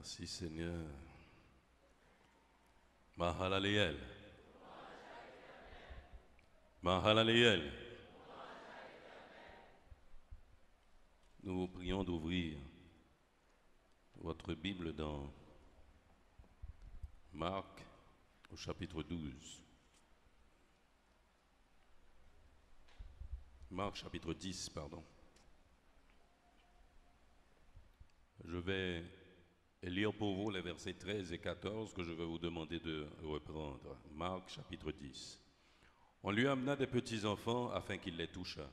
Merci Seigneur. Mahalaleel. Mahalaleel. Nous vous prions d'ouvrir votre Bible dans Marc au chapitre 12. Marc chapitre 10, pardon. Je vais lire pour vous les versets 13 et 14 que je vais vous demander de reprendre. Marc chapitre 10. On lui amena des petits-enfants afin qu'il les touchât.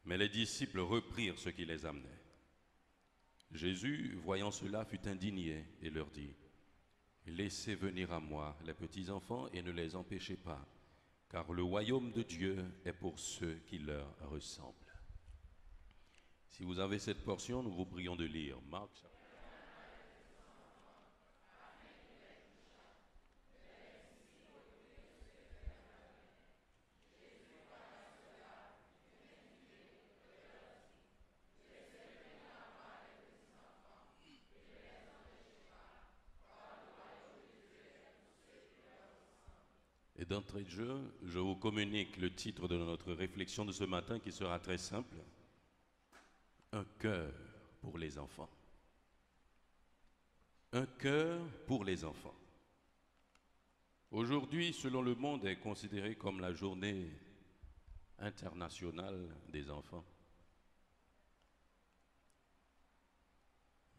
Mais les disciples reprirent ceux qui les amenaient. Jésus, voyant cela, fut indigné et leur dit : Laissez venir à moi les petits-enfants et ne les empêchez pas, car le royaume de Dieu est pour ceux qui leur ressemblent. Si vous avez cette portion, nous vous prions de lire Marc. Et d'entrée de jeu, je vous communique le titre de notre réflexion de ce matin qui sera très simple. Un cœur pour les enfants. Un cœur pour les enfants. Aujourd'hui, selon le monde, est considérée comme la journée internationale des enfants.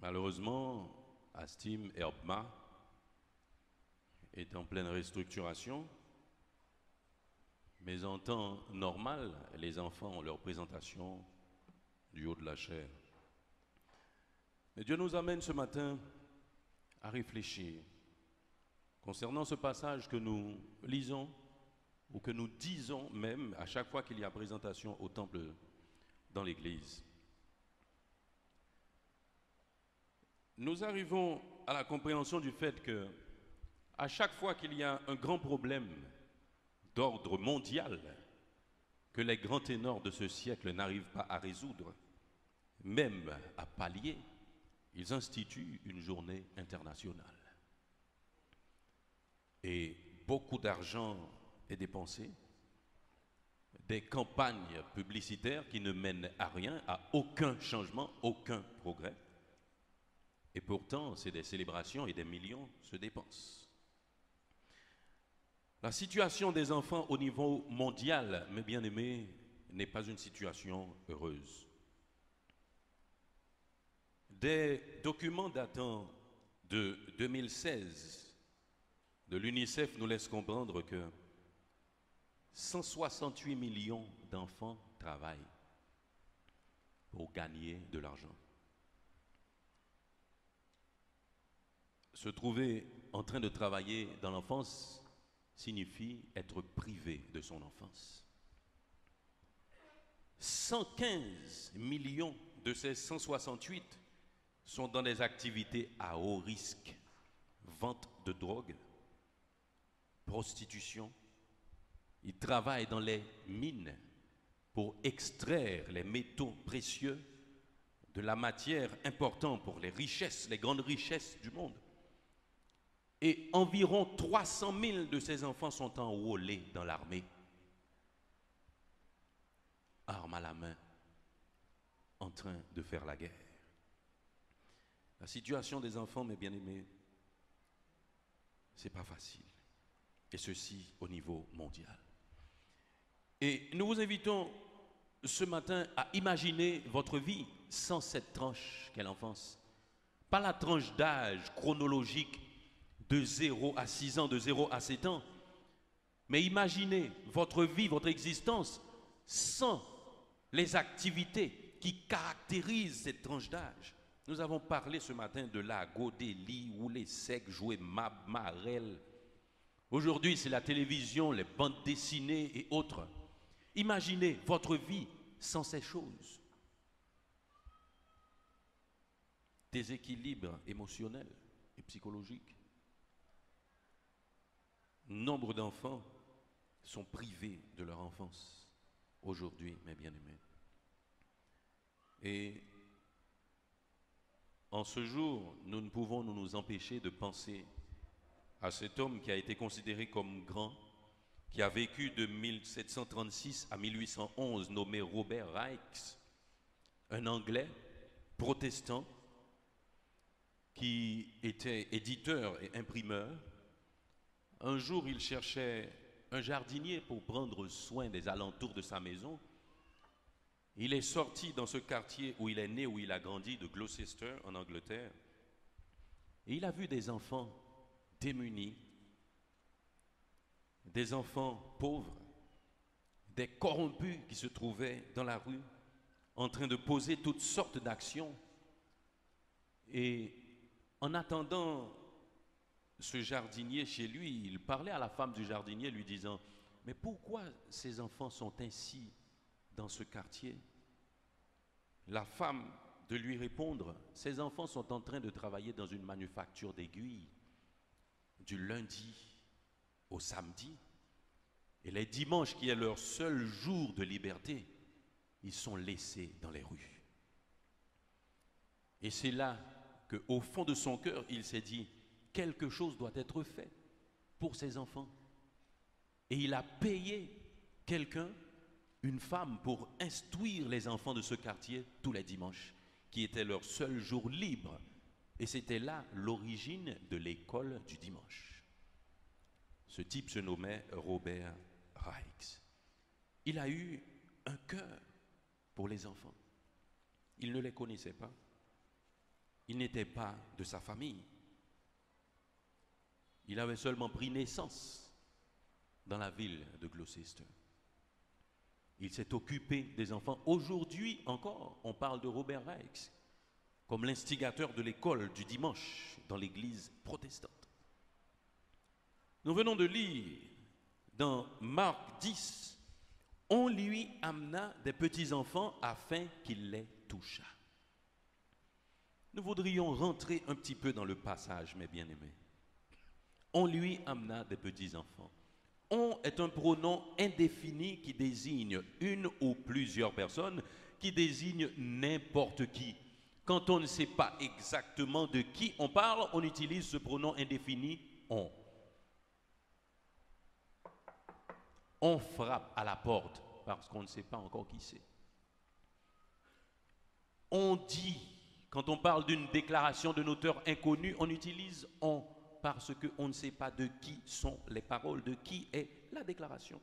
Malheureusement, Astim Herbma est en pleine restructuration, mais en temps normal, les enfants ont leur présentation du haut de la chair. Mais Dieu nous amène ce matin à réfléchir concernant ce passage que nous lisons ou que nous disons même à chaque fois qu'il y a présentation au temple dans l'église. Nous arrivons à la compréhension du fait que à chaque fois qu'il y a un grand problème d'ordre mondial que les grands ténors de ce siècle n'arrivent pas à résoudre, même à pallier, ils instituent une journée internationale. Et beaucoup d'argent est dépensé, des campagnes publicitaires qui ne mènent à rien, à aucun changement, aucun progrès. Et pourtant, c'est des célébrations et des millions se dépensent. La situation des enfants au niveau mondial, mes bien-aimés, n'est pas une situation heureuse. Des documents datant de 2016 de l'UNICEF nous laissent comprendre que 168 millions d'enfants travaillent pour gagner de l'argent. Se trouver en train de travailler dans l'enfance signifie être privé de son enfance. 115 millions de ces 168 sont dans des activités à haut risque. Vente de drogue, prostitution. Ils travaillent dans les mines pour extraire les métaux précieux de la matière importante pour les richesses, les grandes richesses du monde. Et environ 300 000 de ces enfants sont enrôlés dans l'armée, armes à la main, en train de faire la guerre. La situation des enfants, mes bien-aimés, c'est pas facile. Et ceci au niveau mondial. Et nous vous invitons ce matin à imaginer votre vie sans cette tranche qu'est l'enfance. Pas la tranche d'âge chronologique de 0 à 6 ans, de 0 à 7 ans. Mais imaginez votre vie, votre existence sans les activités qui caractérisent cette tranche d'âge. Nous avons parlé ce matin de Lago, d'Eli, où les secs jouaient Mab, Marel. Aujourd'hui, c'est la télévision, les bandes dessinées et autres. Imaginez votre vie sans ces choses. Déséquilibre émotionnel et psychologique. Nombre d'enfants sont privés de leur enfance aujourd'hui, mes bien-aimés. Et En ce jour, nous ne pouvons nous empêcher de penser à cet homme qui a été considéré comme grand, qui a vécu de 1736 à 1811, nommé Robert Raikes, un Anglais protestant qui était éditeur et imprimeur. Un jour, il cherchait un jardinier pour prendre soin des alentours de sa maison. Il est sorti dans ce quartier où il est né, où il a grandi, de Gloucester, en Angleterre. Et il a vu des enfants démunis, des enfants pauvres, des corrompus qui se trouvaient dans la rue, en train de poser toutes sortes d'actions. Et en attendant ce jardinier chez lui, il parlait à la femme du jardinier lui disant « Mais pourquoi ces enfants sont ainsi dans ce quartier ?» La femme de lui répondre « Ces enfants sont en train de travailler dans une manufacture d'aiguilles du lundi au samedi. Et les dimanches, qui est leur seul jour de liberté, ils sont laissés dans les rues. » Et c'est là qu'au fond de son cœur, il s'est dit « Quelque chose doit être fait pour ces enfants. » Et il a payé quelqu'un, une femme, pour instruire les enfants de ce quartier tous les dimanches, qui était leur seul jour libre. Et c'était là l'origine de l'école du dimanche. Ce type se nommait Robert Raikes. Il a eu un cœur pour les enfants. Il ne les connaissait pas. Il n'était pas de sa famille. Il avait seulement pris naissance dans la ville de Gloucester. Il s'est occupé des enfants. Aujourd'hui encore, on parle de Robert Raikes comme l'instigateur de l'école du dimanche dans l'église protestante. Nous venons de lire dans Marc 10, « On lui amena des petits-enfants afin qu'il les touchât. » Nous voudrions rentrer un petit peu dans le passage, mes bien-aimés. On lui amena des petits-enfants. On est un pronom indéfini qui désigne une ou plusieurs personnes, qui désigne n'importe qui. Quand on ne sait pas exactement de qui on parle, on utilise ce pronom indéfini « on ». On frappe à la porte parce qu'on ne sait pas encore qui c'est. On dit, quand on parle d'une déclaration d'un auteur inconnu, on utilise « on » parce qu'on ne sait pas de qui sont les paroles, de qui est la déclaration.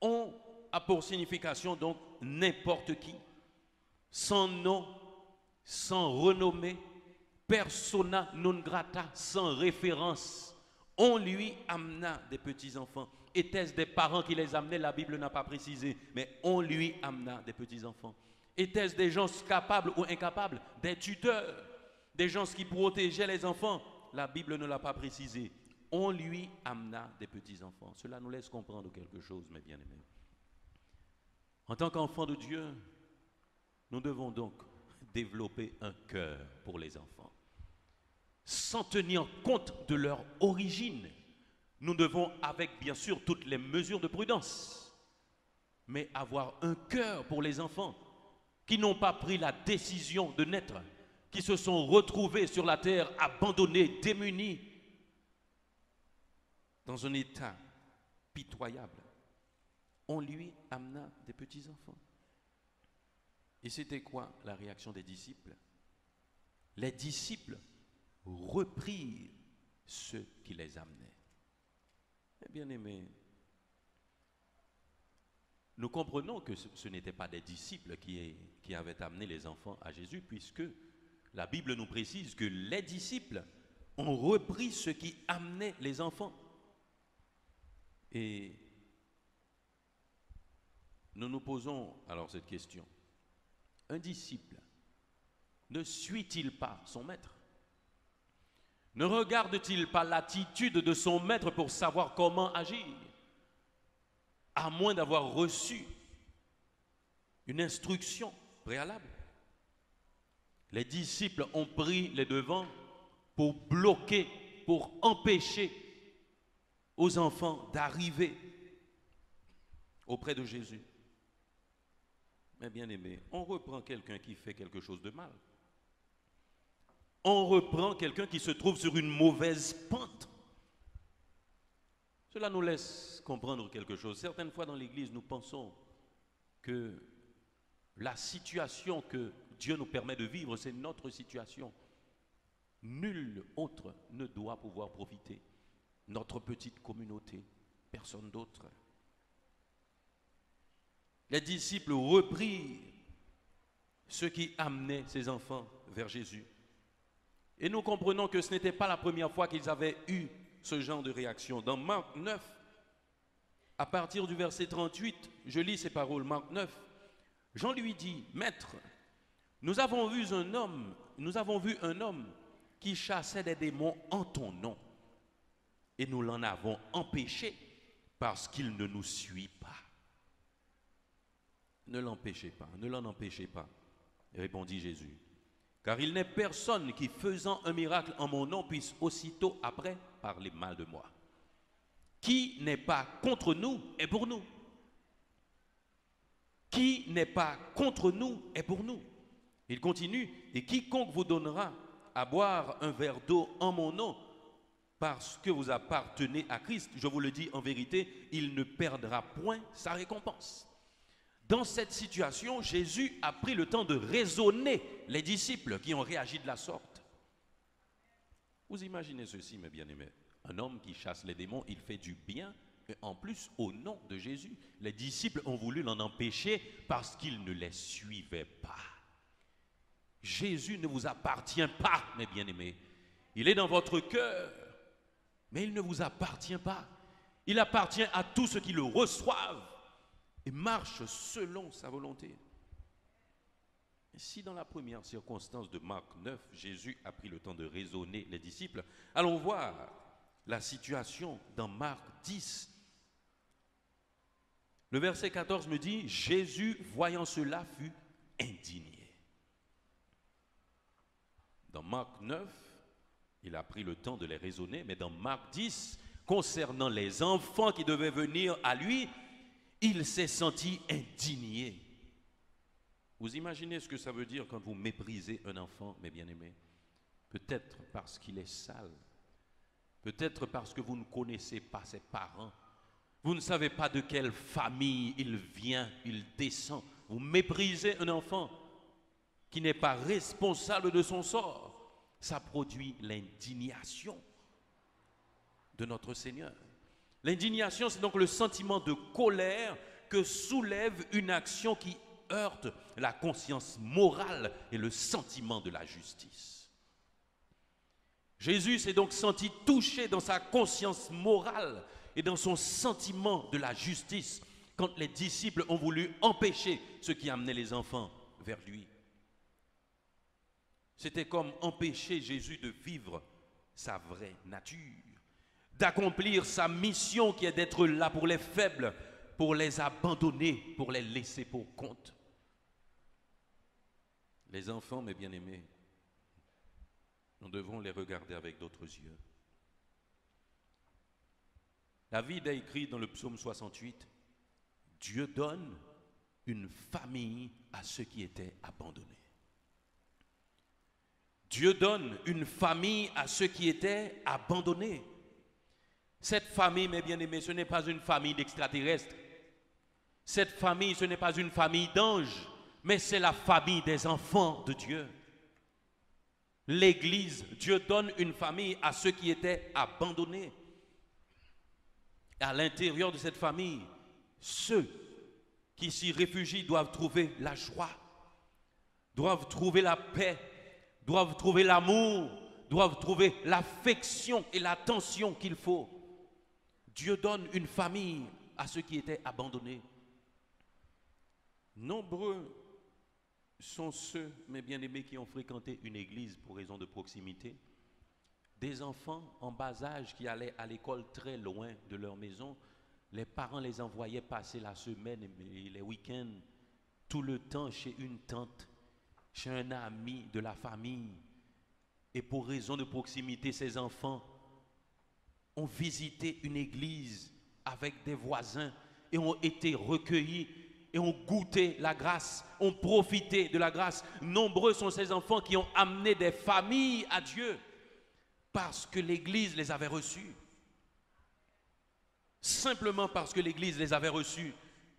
On a pour signification donc n'importe qui, sans nom, sans renommée, persona non grata, sans référence. On lui amena des petits-enfants. Était-ce des parents qui les amenaient? La Bible n'a pas précisé, mais on lui amena des petits-enfants. Était-ce des gens capables ou incapables? Des tuteurs, des gens qui protégeaient les enfants? La Bible ne l'a pas précisé. On lui amena des petits-enfants. Cela nous laisse comprendre quelque chose, mes bien-aimés. En tant qu'enfants de Dieu, nous devons donc développer un cœur pour les enfants. Sans tenir compte de leur origine, nous devons, avec bien sûr toutes les mesures de prudence, mais avoir un cœur pour les enfants qui n'ont pas pris la décision de naître, qui se sont retrouvés sur la terre abandonnés, démunis, dans un état pitoyable. On lui amena des petits-enfants. Et c'était quoi la réaction des disciples? Les disciples reprirent ceux qui les amenaient. Bien-aimés, nous comprenons que ce n'étaient pas des disciples qui avaient amené les enfants à Jésus, puisque la Bible nous précise que les disciples ont repris ceux qui amenaient les enfants. Et nous nous posons alors cette question. Un disciple ne suit-il pas son maître? Ne regarde-t-il pas l'attitude de son maître pour savoir comment agir? À moins d'avoir reçu une instruction préalable. Les disciples ont pris les devants pour bloquer, pour empêcher aux enfants d'arriver auprès de Jésus. Mais bien aimé, on reprend quelqu'un qui fait quelque chose de mal. On reprend quelqu'un qui se trouve sur une mauvaise pente. Cela nous laisse comprendre quelque chose. Certaines fois dans l'Église, nous pensons que la situation que Dieu nous permet de vivre, c'est notre situation. Nul autre ne doit pouvoir profiter. Notre petite communauté, personne d'autre. Les disciples reprirent ce qui amenait ces enfants vers Jésus. Et nous comprenons que ce n'était pas la première fois qu'ils avaient eu ce genre de réaction. Dans Marc 9, à partir du verset 38, je lis ces paroles, Marc 9. Jean lui dit, Maître, nous avons vu un homme qui chassait des démons en ton nom. Et nous l'en avons empêché parce qu'il ne nous suit pas. Ne l'empêchez pas, ne l'en empêchez pas, répondit Jésus. Car il n'est personne qui, faisant un miracle en mon nom, puisse aussitôt après parler mal de moi. Qui n'est pas contre nous est pour nous. Qui n'est pas contre nous est pour nous. Il continue, et quiconque vous donnera à boire un verre d'eau en mon nom, parce que vous appartenez à Christ, je vous le dis en vérité, il ne perdra point sa récompense. Dans cette situation, Jésus a pris le temps de raisonner les disciples qui ont réagi de la sorte. Vous imaginez ceci, mes bien-aimés. Un homme qui chasse les démons, il fait du bien, et en plus au nom de Jésus. Les disciples ont voulu l'en empêcher parce qu'ils ne les suivaient pas. Jésus ne vous appartient pas, mes bien-aimés. Il est dans votre cœur, mais il ne vous appartient pas. Il appartient à tous ceux qui le reçoivent et marche selon sa volonté. Et si dans la première circonstance de Marc 9, Jésus a pris le temps de raisonner les disciples, allons voir la situation dans Marc 10. Le verset 14 me dit, Jésus, voyant cela, fut indigné. Dans Marc 9, il a pris le temps de les raisonner, mais dans Marc 10, concernant les enfants qui devaient venir à lui, il s'est senti indigné. Vous imaginez ce que ça veut dire quand vous méprisez un enfant, mes bien-aimés? Peut-être parce qu'il est sale. Peut-être parce que vous ne connaissez pas ses parents. Vous ne savez pas de quelle famille il vient, il descend. Vous méprisez un enfant qui n'est pas responsable de son sort. Ça produit l'indignation de notre Seigneur. L'indignation, c'est donc le sentiment de colère que soulève une action qui heurte la conscience morale et le sentiment de la justice. Jésus s'est donc senti touché dans sa conscience morale et dans son sentiment de la justice quand les disciples ont voulu empêcher ce qui amenait les enfants vers lui. C'était comme empêcher Jésus de vivre sa vraie nature, d'accomplir sa mission qui est d'être là pour les faibles, pour les abandonner, pour les laisser pour compte. Les enfants, mes bien-aimés, nous devons les regarder avec d'autres yeux. David a écrit dans le psaume 68, « Dieu donne une famille à ceux qui étaient abandonnés. » Dieu donne une famille à ceux qui étaient abandonnés. Cette famille, mes bien-aimés, ce n'est pas une famille d'extraterrestres. Cette famille, ce n'est pas une famille d'anges, mais c'est la famille des enfants de Dieu. L'Église, Dieu donne une famille à ceux qui étaient abandonnés. À l'intérieur de cette famille, ceux qui s'y réfugient doivent trouver la joie, doivent trouver la paix, doivent trouver l'amour, doivent trouver l'affection et l'attention qu'il faut. Dieu donne une famille à ceux qui étaient abandonnés. Nombreux sont ceux, mes bien-aimés, qui ont fréquenté une église pour raison de proximité. Des enfants en bas âge qui allaient à l'école très loin de leur maison. Les parents les envoyaient passer la semaine et les week-ends, tout le temps chez une tante, chez un ami de la famille. Et pour raison de proximité, ces enfants ont visité une église avec des voisins et ont été recueillis et ont goûté la grâce, ont profité de la grâce. Nombreux sont ces enfants qui ont amené des familles à Dieu parce que l'Église les avait reçus. Simplement parce que l'Église les avait reçus.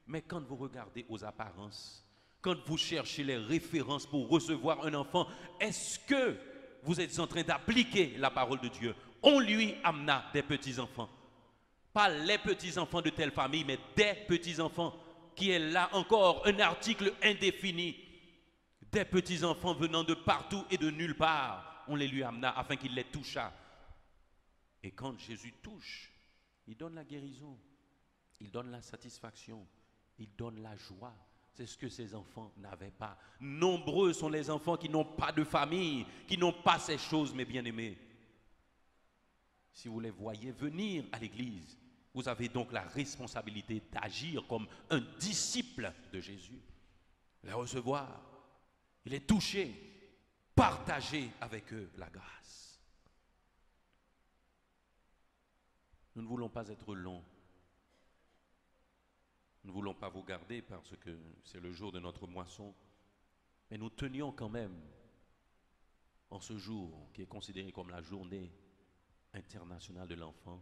Mais quand vous regardez aux apparences, quand vous cherchez les références pour recevoir un enfant, est-ce que vous êtes en train d'appliquer la parole de Dieu? On lui amena des petits-enfants. Pas les petits-enfants de telle famille, mais des petits-enfants, qui est là encore un article indéfini. Des petits-enfants venant de partout et de nulle part. On les lui amena afin qu'il les touchât. Et quand Jésus touche, il donne la guérison, il donne la satisfaction, il donne la joie. C'est ce que ces enfants n'avaient pas. Nombreux sont les enfants qui n'ont pas de famille, qui n'ont pas ces choses, mes bien-aimés. Si vous les voyez venir à l'église, vous avez donc la responsabilité d'agir comme un disciple de Jésus. Les recevoir, les toucher, partager avec eux la grâce. Nous ne voulons pas être longs. Nous ne voulons pas vous garder parce que c'est le jour de notre moisson. Mais nous tenions quand même, en ce jour qui est considéré comme la journée internationale de l'enfant,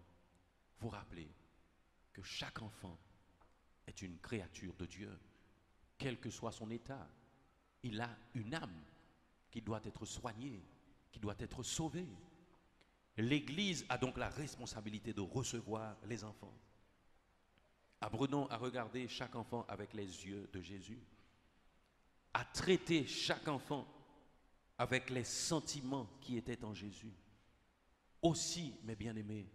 vous rappeler que chaque enfant est une créature de Dieu, quel que soit son état. Il a une âme qui doit être soignée, qui doit être sauvée. L'Église a donc la responsabilité de recevoir les enfants. Apprenons à regarder chaque enfant avec les yeux de Jésus, à traiter chaque enfant avec les sentiments qui étaient en Jésus. Aussi, mes bien-aimés,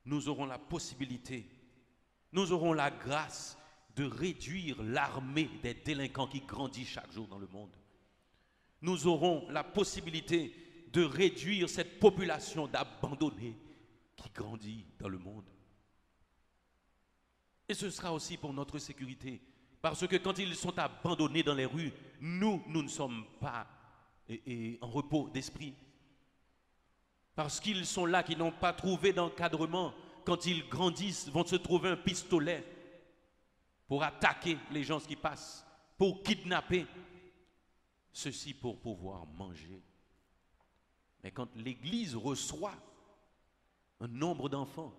nous aurons la possibilité, nous aurons la grâce de réduire l'armée des délinquants qui grandit chaque jour dans le monde. Nous aurons la possibilité de réduire cette population d'abandonnés qui grandit dans le monde. Et ce sera aussi pour notre sécurité. Parce que quand ils sont abandonnés dans les rues, nous ne sommes pas en repos d'esprit. Parce qu'ils sont là, qui n'ont pas trouvé d'encadrement. Quand ils grandissent, vont se trouver un pistolet pour attaquer les gens qui passent, pour kidnapper. Ceci pour pouvoir manger. Mais quand l'Église reçoit un nombre d'enfants,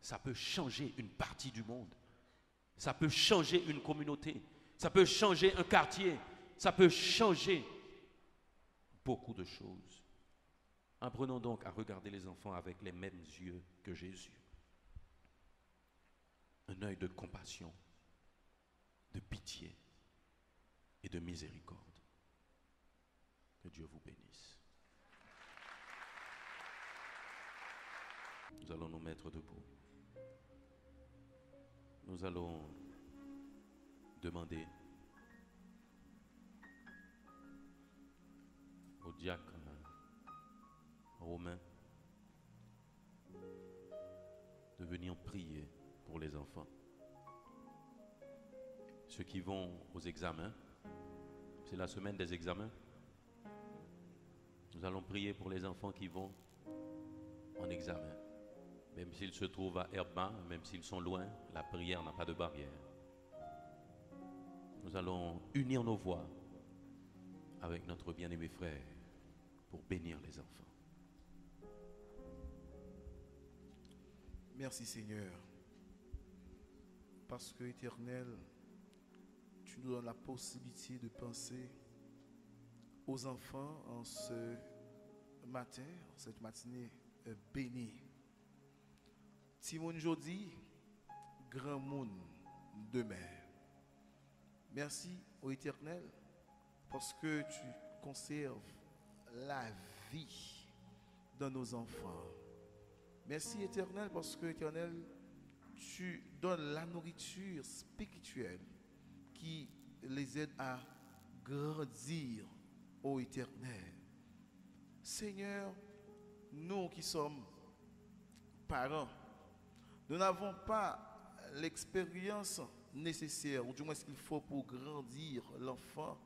ça peut changer une partie du monde. Ça peut changer une communauté. Ça peut changer un quartier. Ça peut changer beaucoup de choses. Apprenons donc à regarder les enfants avec les mêmes yeux que Jésus. Un œil de compassion, de pitié et de miséricorde. Que Dieu vous bénisse. Nous allons nous mettre debout. Nous allons demander au diacre romain de venir prier pour les enfants. Ceux qui vont aux examens, c'est la semaine des examens. Nous allons prier pour les enfants qui vont en examen. Même s'ils se trouvent à Herba, même s'ils sont loin, la prière n'a pas de barrière. Nous allons unir nos voix avec notre bien-aimé frère pour bénir les enfants. Merci Seigneur, parce que Éternel, tu nous donnes la possibilité de penser aux enfants en ce matin, cette matinée bénie. Timon Jodi, grand monde demain. Merci au Éternel parce que tu conserves la vie dans nos enfants. Merci Éternel parce que Éternel, tu donnes la nourriture spirituelle qui les aide à grandir au Éternel. Seigneur, nous qui sommes parents, nous n'avons pas l'expérience nécessaire, ou du moins ce qu'il faut pour grandir l'enfant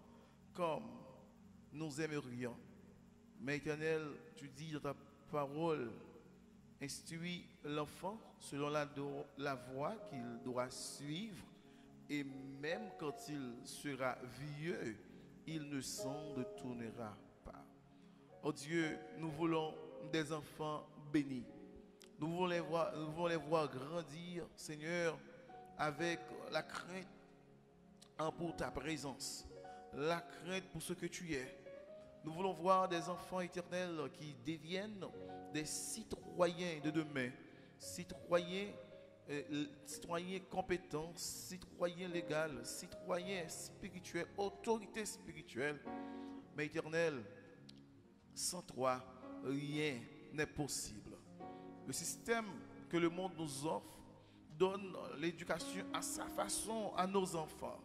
comme nous aimerions. Mais Éternel, tu dis dans ta parole, instruis l'enfant selon la voie qu'il doit suivre, et même quand il sera vieux, il ne s'en détournera pas. Oh Dieu, nous voulons des enfants bénis. Nous voulons les voir grandir, Seigneur, avec la crainte pour ta présence, la crainte pour ce que tu es. Nous voulons voir des enfants éternels qui deviennent des citoyens de demain, citoyens compétents, citoyens légaux, citoyens spirituels, autorités spirituelles. Mais éternel, sans toi, rien n'est possible. Le système que le monde nous offre donne l'éducation à sa façon à nos enfants.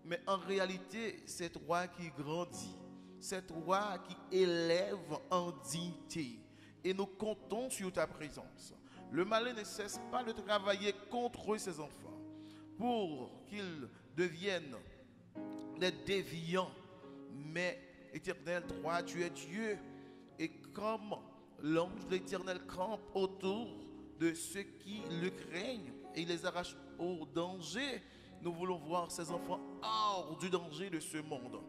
Mais en réalité, c'est toi qui grandis. C'est toi qui élève en dignité. Et nous comptons sur ta présence. Le malin ne cesse pas de travailler contre ses enfants pour qu'ils deviennent des déviants. Mais, éternel, toi, tu es Dieu. Et comme l'ange de l'Éternel campe autour de ceux qui le craignent et les arrache au danger, nous voulons voir ces enfants hors du danger de ce monde.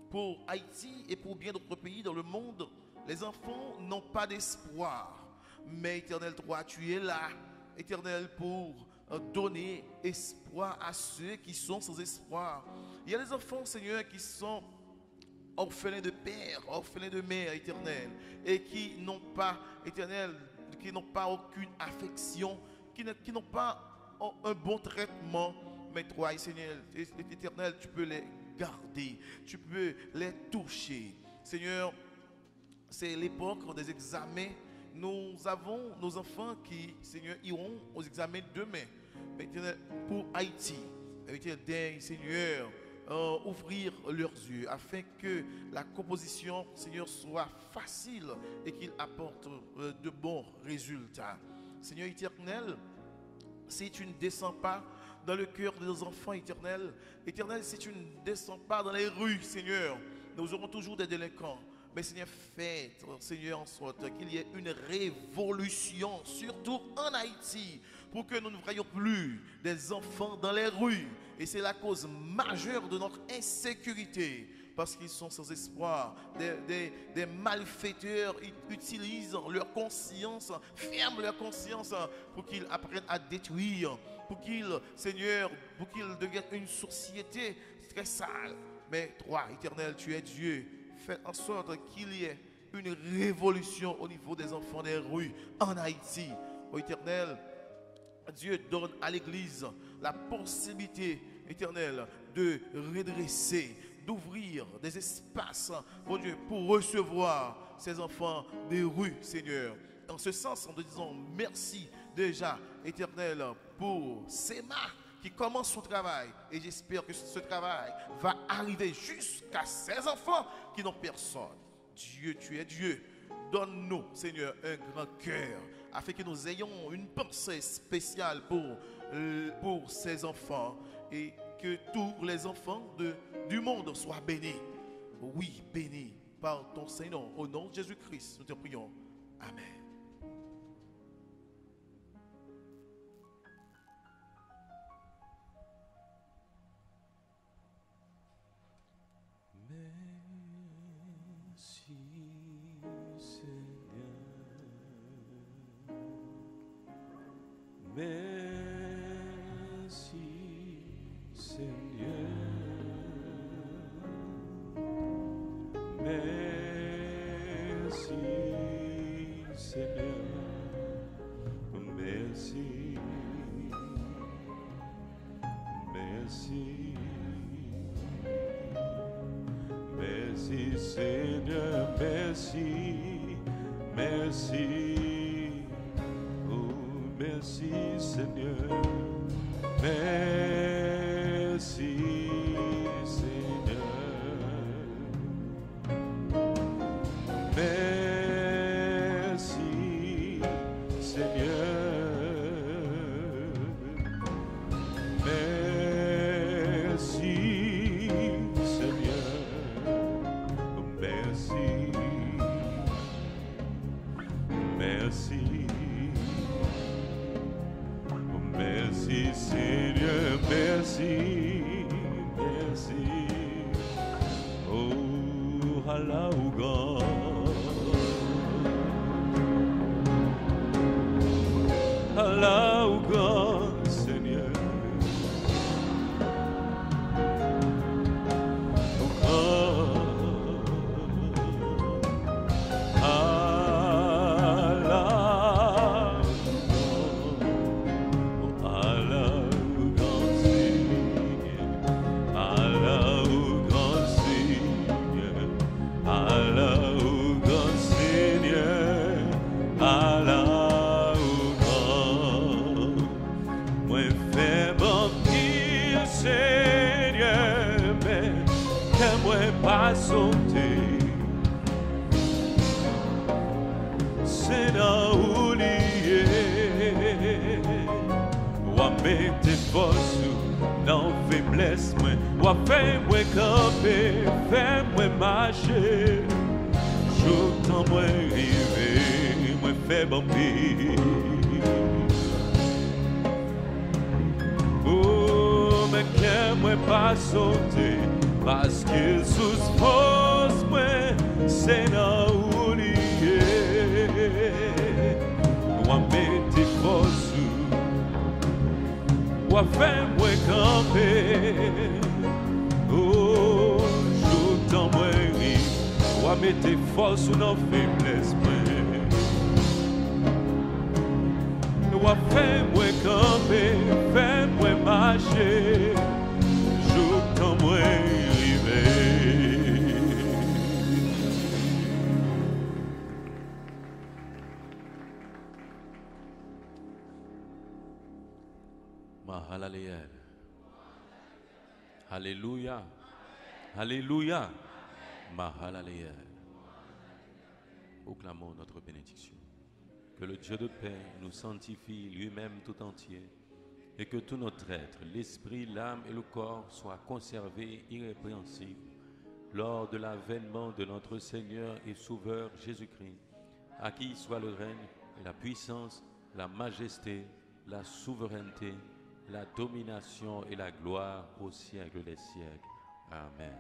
Pour Haïti et pour bien d'autres pays dans le monde, les enfants n'ont pas d'espoir. Mais éternel, toi, tu es là, éternel, pour donner espoir à ceux qui sont sans espoir. Il y a des enfants, Seigneur, qui sont orphelins de père, orphelins de mère, éternel, et qui n'ont pas, éternel, qui n'ont pas aucune affection, qui n'ont pas un bon traitement. Mais toi, Seigneur, éternel, tu peux les garder, tu peux les toucher. Seigneur, c'est l'époque des examens. Nous avons nos enfants qui, Seigneur, iront aux examens demain. Mais éternel, pour Haïti, Seigneur, ouvrir leurs yeux afin que la composition, Seigneur, soit facile et qu'il apporte de bons résultats. Seigneur éternel, si tu ne descends pas dans le cœur de nos enfants éternels, éternel, si tu ne descends pas dans les rues, Seigneur, nous aurons toujours des délinquants. Mais Seigneur, faites, Seigneur, en sorte qu'il y ait une révolution, surtout en Haïti, pour que nous ne voyions plus des enfants dans les rues. Et c'est la cause majeure de notre insécurité, parce qu'ils sont sans espoir. Des malfaiteurs utilisent leur conscience, ferment leur conscience pour qu'ils apprennent à détruire, pour qu'ils, Seigneur, pour qu'ils deviennent une société très sale. Mais toi, éternel, tu es Dieu. Fais en sorte qu'il y ait une révolution au niveau des enfants des rues en Haïti. Ô éternel, Dieu donne à l'Église la possibilité, éternelle, de redresser, d'ouvrir des espaces, mon Dieu, pour recevoir ces enfants des rues, Seigneur. En ce sens, en te disant merci déjà, éternel, pour Sema qui commence son travail. Et j'espère que ce travail va arriver jusqu'à ces enfants qui n'ont personne. Dieu, tu es Dieu. Donne-nous, Seigneur, un grand cœur, afin que nous ayons une pensée spéciale pour ces enfants et que tous les enfants du monde soient bénis. Oui, bénis par ton Saint-Nom. Au nom de Jésus-Christ, nous te prions. Amen. Merci Seigneur, merci Seigneur, merci, merci, merci Seigneur, merci, merci. Merci Seigneur, merci Seigneur, merci Seigneur, merci Seigneur, merci, merci. Merci Seigneur, merci, Allah ou God. Allah ou God, Seigneur. Fais-moi camper, fais-moi marcher. J'entends moi rêver, moi fais bambi. Oh, mais qu'aime-moi pas sauter, parce que sous force, moi, c'est là où lié. Moi, mettez force, moi, fais-moi camper. Oh, je t'en prie, ou mettez force ou non faiblesse, ou fais-moi camper, fais-moi marcher, je t'en prie. Mahalalel. Alléluia. Alléluia. Mahalalel. Proclamons notre bénédiction. Que le Dieu de paix nous sanctifie lui-même tout entier et que tout notre être, l'esprit, l'âme et le corps soient conservés irrépréhensibles lors de l'avènement de notre Seigneur et Sauveur Jésus-Christ, à qui soit le règne, la puissance, la majesté, la souveraineté, la domination et la gloire au siècle des siècles. Amen.